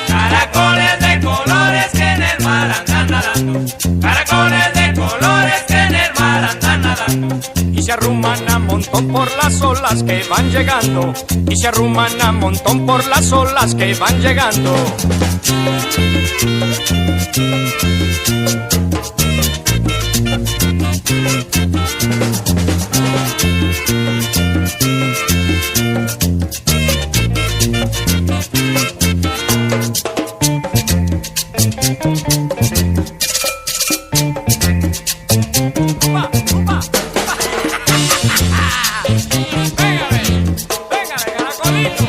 Caracoles de colores que en el mar andan nadando, caracoles de colores que en el mar andan nadando. Y se arruman a montón por las olas que van llegando, y se arruman a montón por las olas que van llegando. Pégale, caracolito.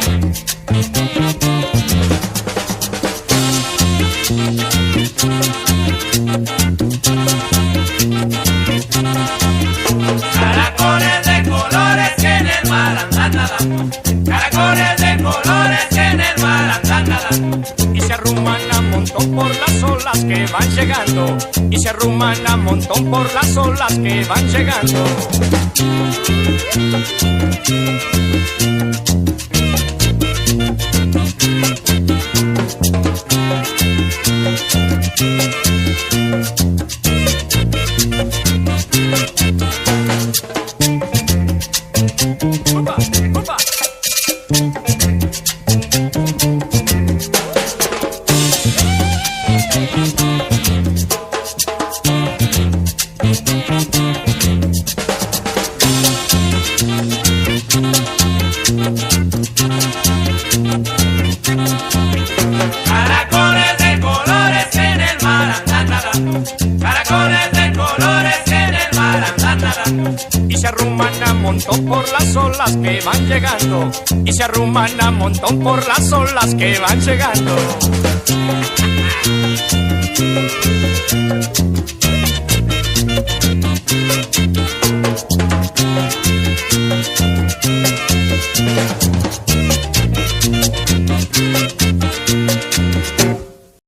Caracoles de colores que en el mar andan nadando, caracoles de colores que en el mar andan nadando. Y se arruman a montón por las olas que van llegando, y se arruman a montón por las olas que van llegando. ¡Upa, upa! Caracoles de colores que en el mar andan nadando, caracoles de colores que en el mar andan nadando. Y se arruman a montón por las olas que van llegando, y se arruman a montón por las olas que van llegando.